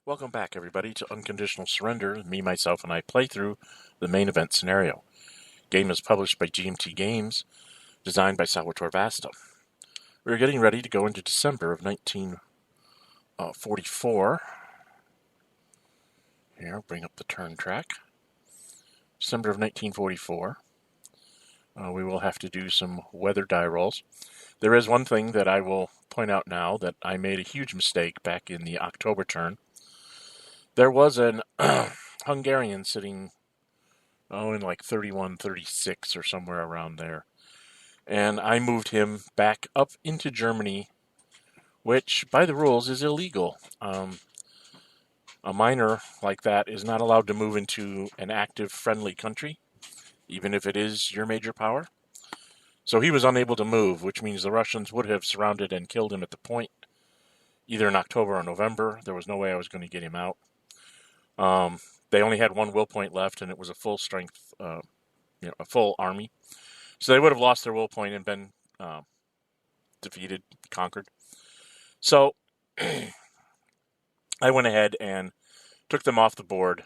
Welcome back, everybody, to Unconditional Surrender. Me, myself, and I play through the main event scenario. Game is published by GMT Games, designed by Salvatore Vasta. We're getting ready to go into December of 1944. Here, I'll bring up the turn track. December of 1944. We will have to do some weather die rolls. There is one thing that I will point out now that I made a huge mistake back in the October turn. There was an Hungarian sitting, in like 31, 36 or somewhere around there. And I moved him back up into Germany, which by the rules is illegal. A minor like that is not allowed to move into an active friendly country, even if it is your major power. So he was unable to move, which means the Russians would have surrounded and killed him at the point, either in October or November. There was no way I was going to get him out. They only had one will point left, and it was a full strength, a full army. So they would have lost their will point and been defeated, conquered. So I went ahead and took them off the board,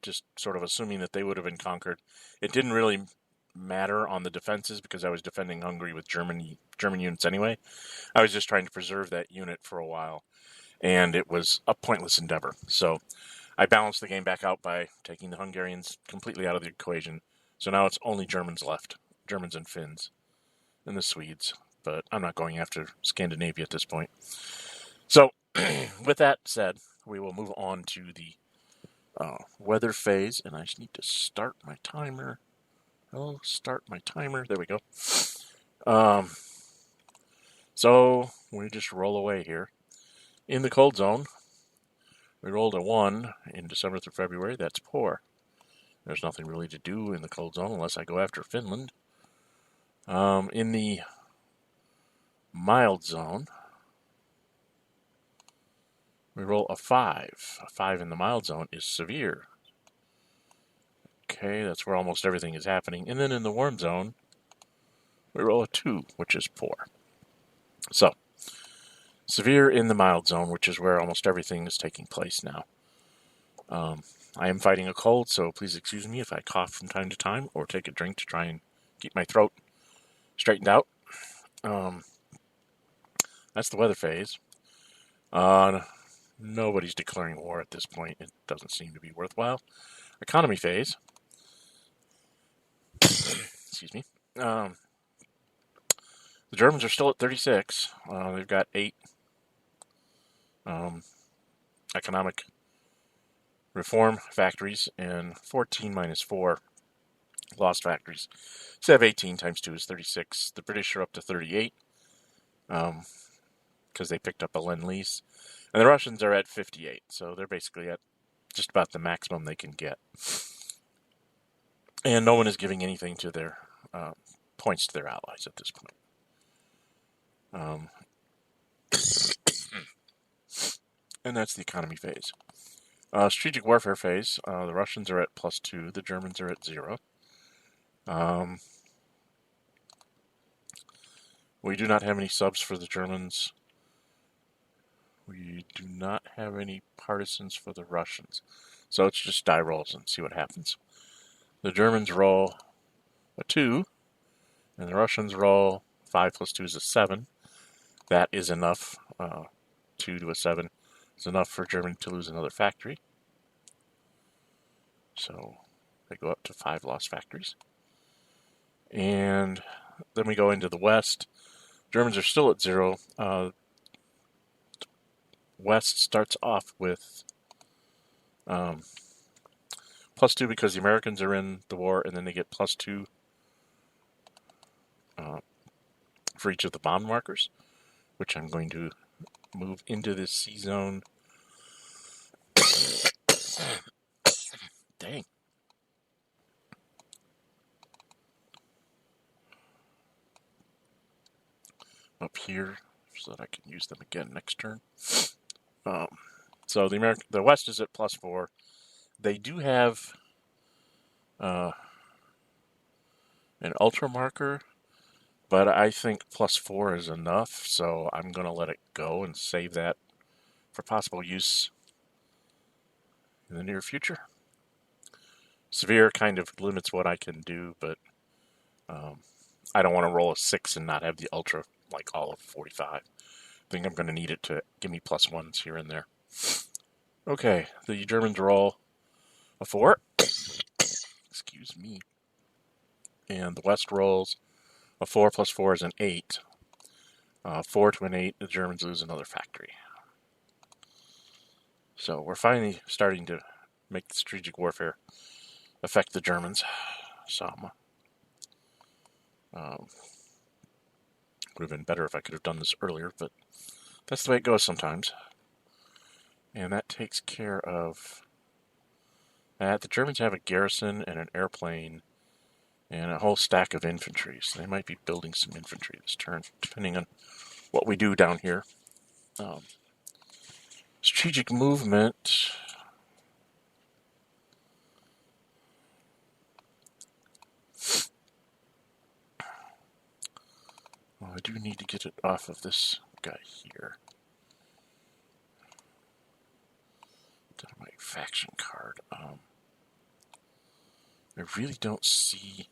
just sort of assuming that they would have been conquered. It didn't really matter on the defenses because I was defending Hungary with German units anyway. I was just trying to preserve that unit for a while, and it was a pointless endeavor. So I balanced the game back out by taking the Hungarians completely out of the equation. So now it's only Germans left. Germans and Finns. And the Swedes. But I'm not going after Scandinavia at this point. So, with that said, we will move on to the weather phase. And I just need to start my timer. Oh, start my timer. There we go. So, we just roll away here. In the cold zone, we rolled a 1 in December through February. That's poor. There's nothing really to do in the cold zone unless I go after Finland. In the mild zone, we roll a 5. A 5 in the mild zone is severe. Okay, that's where almost everything is happening. And then in the warm zone, we roll a 2, which is poor. So, severe in the mild zone, which is where almost everything is taking place now. I am fighting a cold, so please excuse me if I cough from time to time or take a drink to try and keep my throat straightened out. That's the weather phase. Nobody's declaring war at this point. It doesn't seem to be worthwhile. Economy phase. Excuse me. The Germans are still at 36. They've got 8 economic reform factories and 14 minus 4 lost factories. So have 18 times 2 is 36. The British are up to 38 because they picked up a Lend-Lease. And the Russians are at 58. So they're basically at just about the maximum they can get. And no one is giving anything to their points to their allies at this point. And that's the economy phase. Strategic warfare phase, the Russians are at +2, the Germans are at 0. We do not have any subs for the Germans. We do not have any partisans for the Russians. So it's just die rolls and see what happens. The Germans roll a 2, and the Russians roll 5 plus 2 is a 7. That is enough. 2 to a 7 is enough for Germany to lose another factory. So they go up to 5 lost factories. And then we go into the West. Germans are still at 0. West starts off with +2 because the Americans are in the war, and then they get +2 for each of the bomb markers, which I'm going to move into this C zone. Dang. Up here so that I can use them again next turn. So the West is at +4. They do have an ultra marker, but I think +4 is enough, so I'm going to let it go and save that for possible use in the near future. Severe kind of limits what I can do, but I don't want to roll a 6 and not have the ultra like all of 45. I think I'm going to need it to give me +1s here and there. Okay, the Germans roll a 4. Excuse me. And the West rolls a 4 + 4 is an 8. 4 to an 8, the Germans lose another factory. So we're finally starting to make the strategic warfare affect the Germans some. Would have been better if I could have done this earlier, but that's the way it goes sometimes. And that takes care of that. The Germans have a garrison and an airplane and a whole stack of infantry, so they might be building some infantry this turn, depending on what we do down here. Strategic movement. Well, I do need to get it off of this guy here. My faction card. I really don't see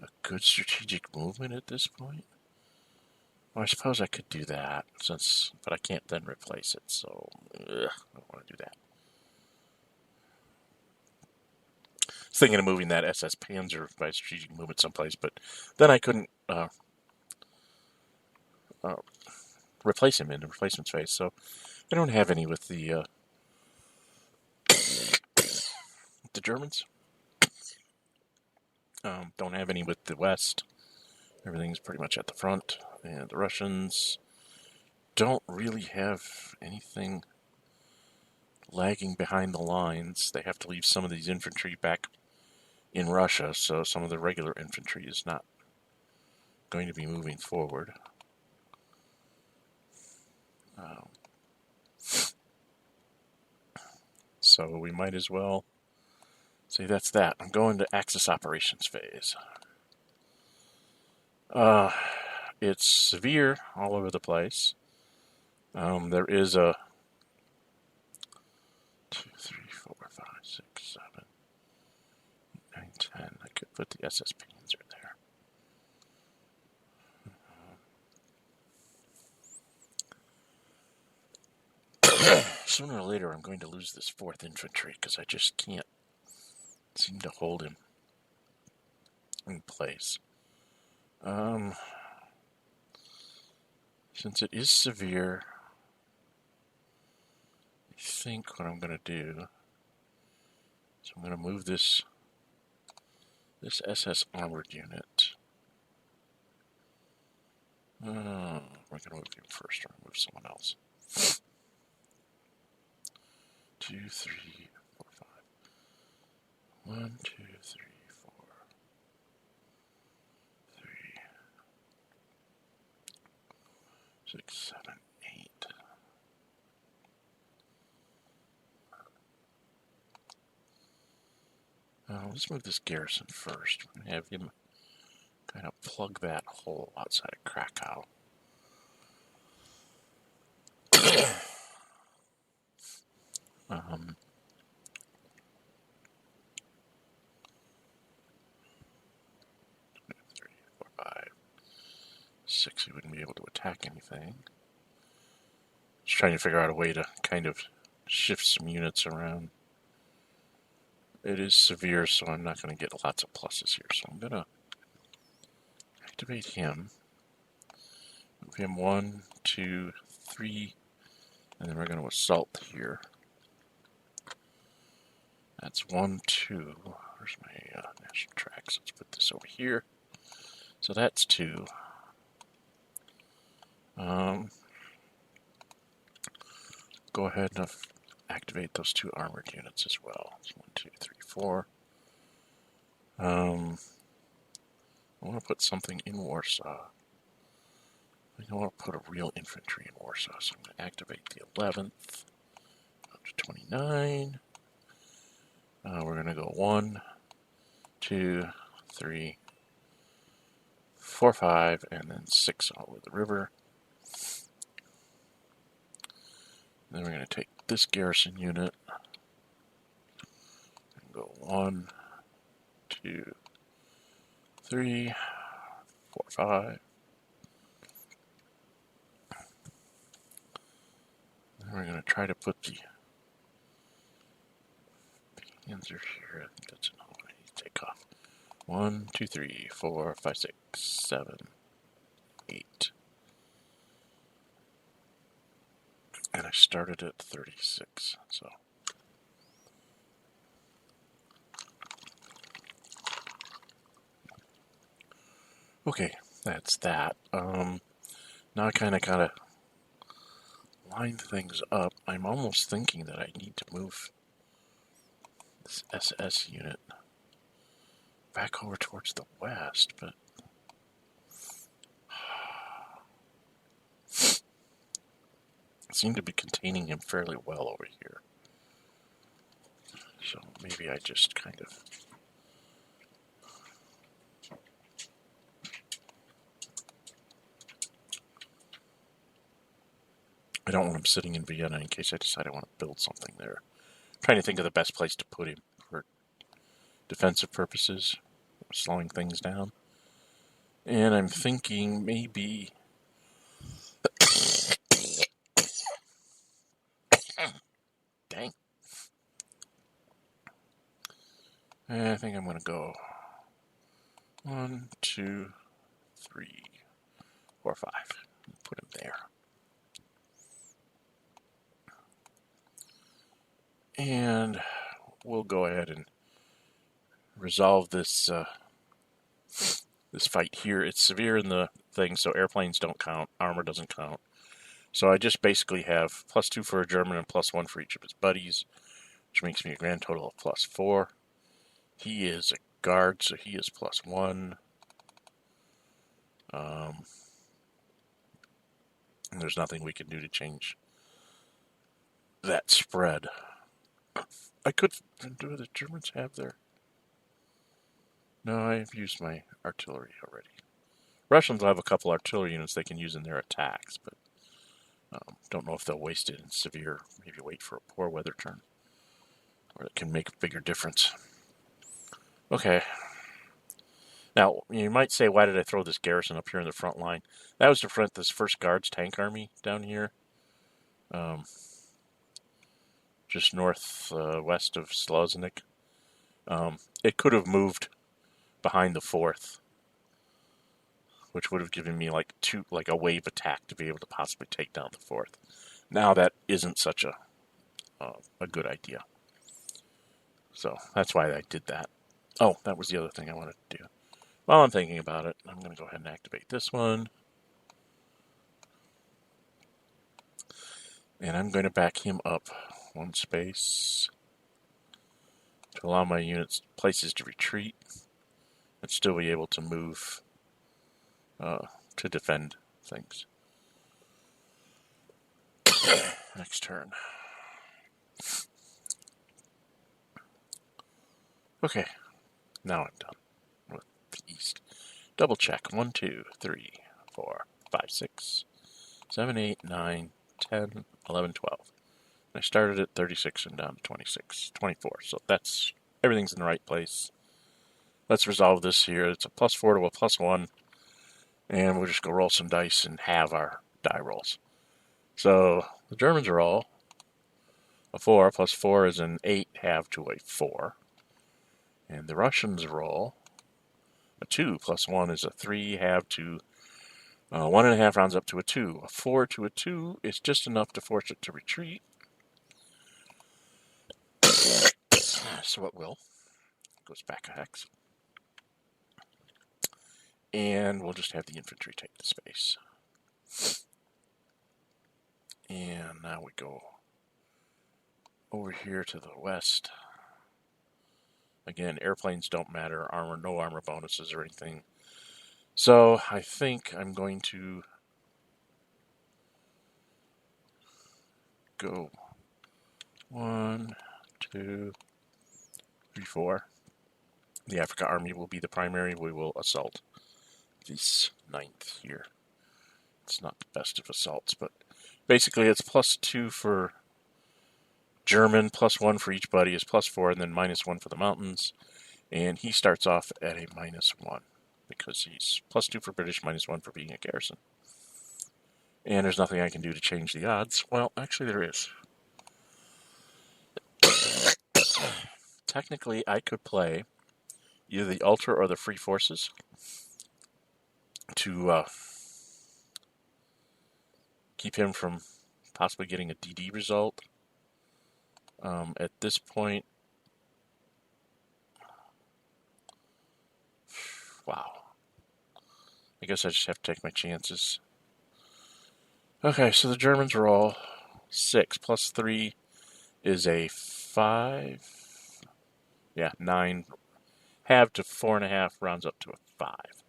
a good strategic movement at this point. Well, I suppose I could do that, but I can't then replace it, so I don't want to do that. I was thinking of moving that SS Panzer by strategic movement someplace, but then I couldn't replace him in the replacement phase, so I don't have any with the Germans. Don't have any with the West. Everything's pretty much at the front, and the Russians don't really have anything lagging behind the lines. They have to leave some of these infantry back in Russia, so some of the regular infantry is not going to be moving forward. So we might as well say that's that. I'm going to Axis Operations phase. It's severe all over the place. There is a 2, 3, 4, 5, 6, 7, 8, 9, 10. I could put the SS Panzer there. Sooner or later, I'm going to lose this 4th Infantry because I just can't seem to hold him in place. Since it is severe, I think what I'm going to do is I'm going to move this SS armored unit. We're going to move him first, or move someone else. 2, 3, 4, 5. 1, 2, 3, 4, 3, 6, 7, 8. Let's move this garrison first. We're going to have him kind of plug that hole outside of Krakow. Three, 4, 5, 6. He wouldn't be able to attack anything. Just trying to figure out a way to kind of shift some units around. It is severe, so I'm not going to get lots of pluses here. So I'm going to activate him. Move him 1, 2, 3, and then we're going to assault here. That's 1, 2. Where's my national tracks? Let's put this over here. So that's 2. Go ahead and activate those 2 armored units as well. So 1, 2, 3, 4. I want to put something in Warsaw. I don't want to put a real infantry in Warsaw, so I'm going to activate the 11th up to 29. We're going to go 1, 2, 3, 4, 5, and then 6 all over the river. Then we're going to take this garrison unit. Go 1, 2, 3, 4, 5. And we're going to try to put the Panzer here. I think that's another one I need to take off. 1, 2, 3, 4, 5, 6, 7, 8. And I started at 36, so. Okay, that's that. Now I kind of gotta line things up. I'm almost thinking that I need to move this SS unit back over towards the west, but I seem to be containing him fairly well over here. So maybe I just kind of I don't want him sitting in Vienna in case I decide I want to build something there. I'm trying to think of the best place to put him for defensive purposes, slowing things down. And I'm thinking maybe dang. I think I'm going to go 1, 2, 3, 4, 5. Put him there. And we'll go ahead and resolve this this fight here. It's severe in the thing, so airplanes don't count, armor doesn't count. So I just basically have +2 for a German and +1 for each of his buddies, which makes me a grand total of +4. He is a guard, so he is +1. And there's nothing we can do to change that spread. I could. Do the Germans have their... No, I've used my artillery already. Russians will have a couple artillery units they can use in their attacks, but don't know if they'll waste it in severe. Maybe wait for a poor weather turn, or it can make a bigger difference. Okay. Now, you might say, why did I throw this garrison up here in the front line? That was to front this 1st Guards tank army down here. Just northwest of Sloznik. It could have moved behind the 4th, which would have given me like a wave attack to be able to possibly take down the 4th. Now that isn't such a good idea. So that's why I did that. Oh, that was the other thing I wanted to do. While I'm thinking about it, I'm going to go ahead and activate this one. And I'm going to back him up 1 space to allow my units places to retreat and still be able to move to defend things. Next turn. Okay, now I'm done with the east. Double check. 1, 2, 3, 4, 5, 6, 7, 8, 9, 10, 11, 12. I started at 36 and down to 26, 24. So that's everything's in the right place. Let's resolve this here. It's a +4 to a +1. And we'll just go roll some dice and have our die rolls. So the Germans are all a 4. +4 is an 8, half to a 4. And the Russians roll a 2. +1 is a 3, half to 1.5 rounds up to a 2. A 4 to a 2 is just enough to force it to retreat. So it will. Goes back a hex. And we'll just have the infantry take the space. And now we go over here to the west. Again, airplanes don't matter. Armor, no armor bonuses or anything. So I think I'm going to go 1, 2, 3, 4. The Africa Army will be the primary. We will assault this 9th here. It's not the best of assaults, but basically it's +2 for German +1 for each buddy is +4, and then -1 for the mountains. And he starts off at a -1 because he's +2 for British, -1 for being a garrison. And there's nothing I can do to change the odds. Well, actually there is. Technically, I could play either the Ultra or the Free Forces to keep him from possibly getting a DD result. At this point, wow. I guess I just have to take my chances. Okay, so the Germans roll 6 plus 3 is a 5. Yeah, 9. Half to 4.5 rounds up to a 5.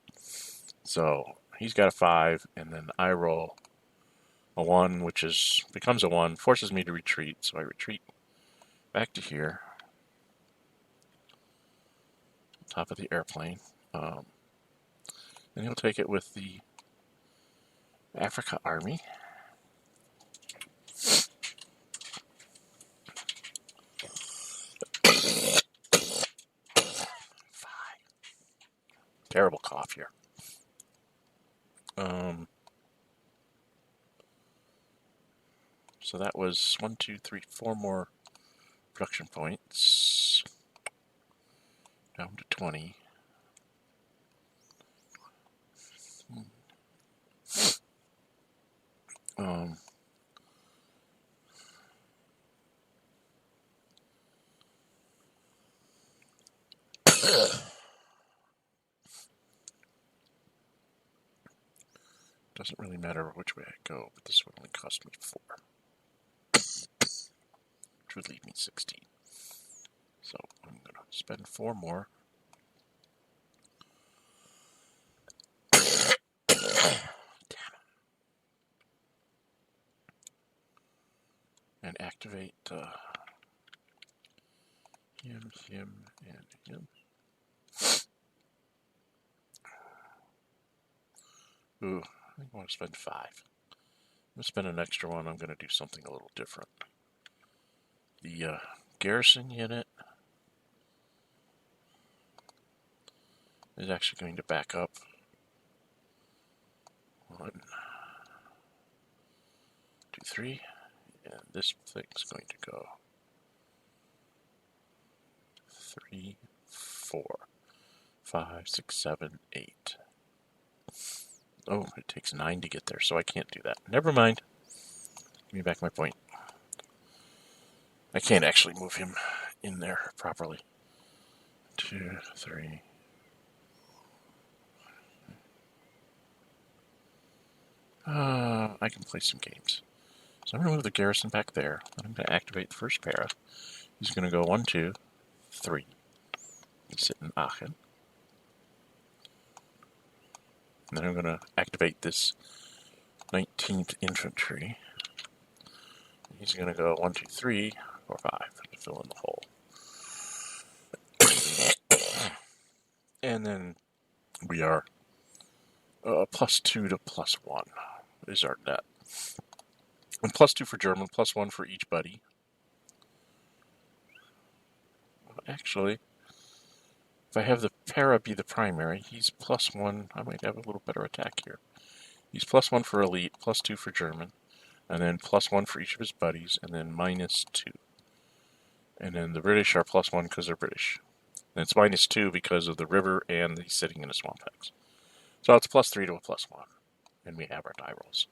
So he's got a 5, and then I roll a 1, which becomes a 1, forces me to retreat. So I retreat back to here, top of the airplane. And he'll take it with the Africa Army. Terrible cough here. So that was 1, 2, 3, 4 more production points. Down to 20. Doesn't really matter which way I go, but this would only cost me 4. Which would leave me 16. So I'm going to spend 4 more. And activate him, and him. Ooh, I think I want to spend 5. I'm going to spend an extra one. I'm going to do something a little different. The garrison unit is actually going to back up 1, 2, 3, and this thing's going to go 3, 4, 5, 6, 7, 8. Oh, it takes 9 to get there, so I can't do that. Never mind. Give me back my point. I can't actually move him in there properly. 2, 3. I can play some games. So I'm going to move the garrison back there. I'm going to activate the first para. He's going to go 1, 2, 3. He's sitting in Aachen. And then I'm going to activate this 19th Infantry. He's going to go 1, 2, 3, 4, 5 to fill in the hole. And then we are +2 to +1 is our net. And +2 for German, +1 for each buddy. Actually, if I have the para be the primary, he's +1. I might have a little better attack here. He's +1 for elite, +2 for German, and then +1 for each of his buddies, and then -2. And then the British are +1 because they're British. And it's -2 because of the river and he's sitting in a swamp hex. So it's +3 to a +1. And we have our die rolls.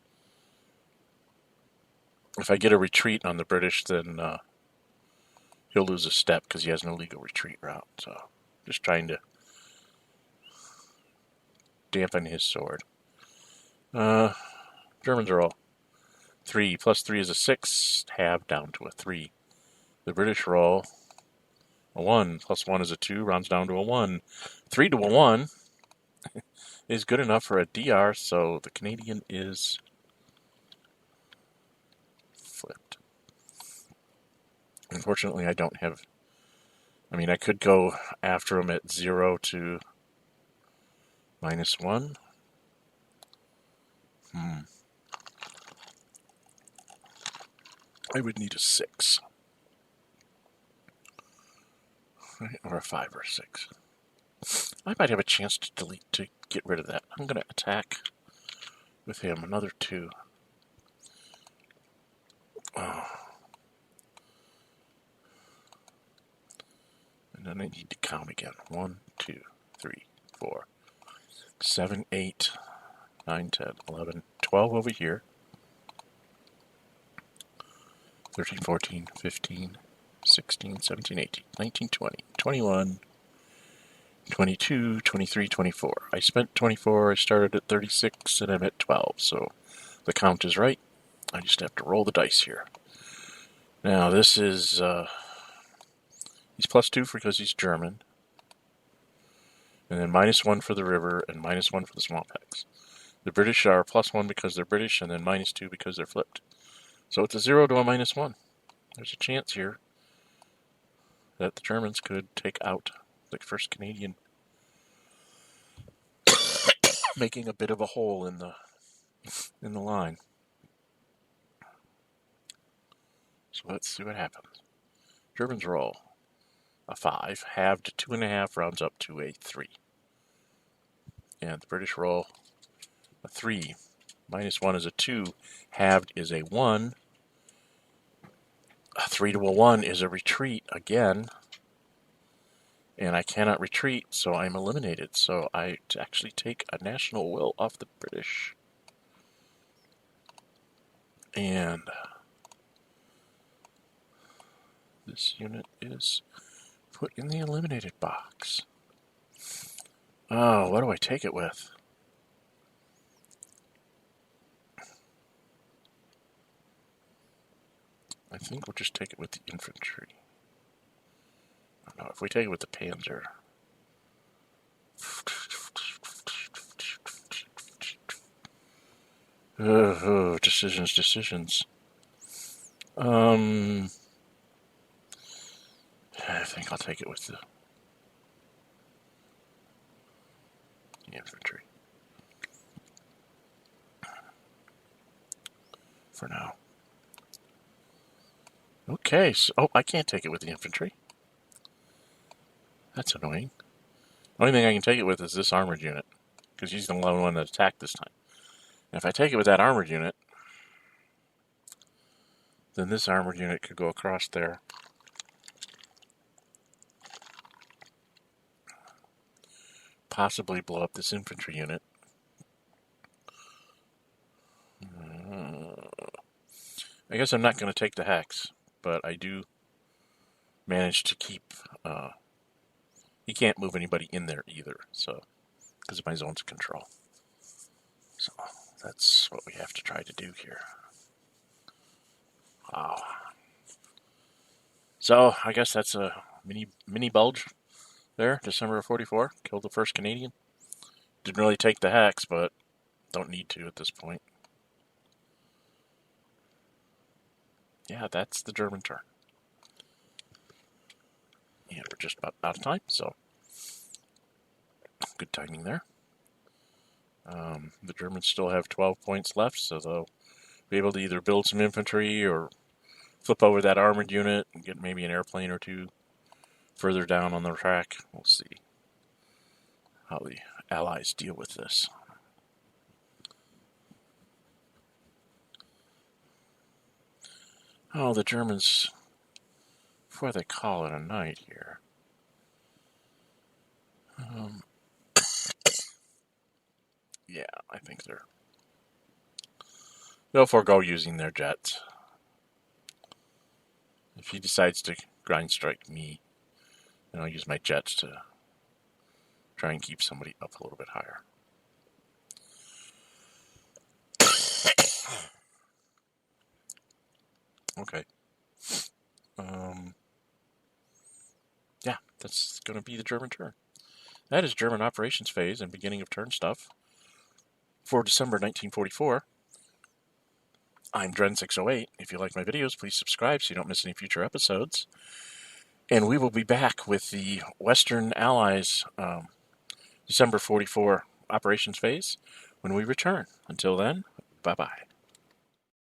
If I get a retreat on the British, then he'll lose a step because he has no legal retreat route. So just trying to dampen his sword. Germans are all 3. +3 is a 6. Half down to a 3. The British roll a 1. +1 is a 2. Rounds down to a 1. 3 to a 1 is good enough for a DR, so the Canadian is flipped. Unfortunately, I don't have... I mean, I could go after him at 0 to -1. I would need a 6. Or a 5 or a 6. I might have a chance to get rid of that. I'm going to attack with him. Another 2. Oh. And then I need to count again. 1, 2, 3, 4, 7, 8, 9, 10, 11, 12 over here. 13, 14, 15, 16, 17, 18, 19, 20, 21, 22, 23, 24. I spent 24, I started at 36, and I'm at 12, so the count is right. I just have to roll the dice here. Now, this is, he's +2 because he's German, and then -1 for the river, and -1 for the small packs. The British are +1 because they're British, and then -2 because they're flipped. So it's a 0 to a -1. There's a chance here that the Germans could take out the 1st Canadian, making a bit of a hole in the line. So let's see what happens. Germans roll a 5, halved to 2.5, rounds up to a 3. And the British roll a 3. -1 is a 2, halved is a 1. A 3 to a 1 is a retreat again. And I cannot retreat, so I'm eliminated. So I actually take a national will off the British. And this unit is put in the eliminated box. Oh, what do I take it with? I think we'll just take it with the infantry. No, if we take it with the panzer. Decisions. I think I'll take it with the infantry. For now. Okay, so, I can't take it with the infantry. That's annoying. The only thing I can take it with is this armored unit, because he's the only one that attacked this time. And if I take it with that armored unit, then this armored unit could go across there. Possibly blow up this infantry unit. I guess I'm not going to take the hex, but I do manage to keep... he can't move anybody in there either, so because of my zones of control. So that's what we have to try to do here. Wow. So I guess that's a mini bulge there. December44 killed the 1st Canadian. Didn't really take the hex, but don't need to at this point. Yeah, that's the German turn. And we're just about out of time, so good timing there. The Germans still have 12 points left, so they'll be able to either build some infantry or flip over that armored unit and get maybe an airplane or 2 further down on the track. We'll see how the Allies deal with this. Oh, the Germans, before they call it a night here. Yeah, I think they'll forego using their jets. If he decides to grind strike me, then I'll use my jets to try and keep somebody up a little bit higher. Okay. Yeah, that's going to be the German turn. That is German operations phase and beginning of turn stuff for December 1944. I'm Dren608. If you like my videos, please subscribe so you don't miss any future episodes. And we will be back with the Western Allies December 44 operations phase when we return. Until then, bye-bye.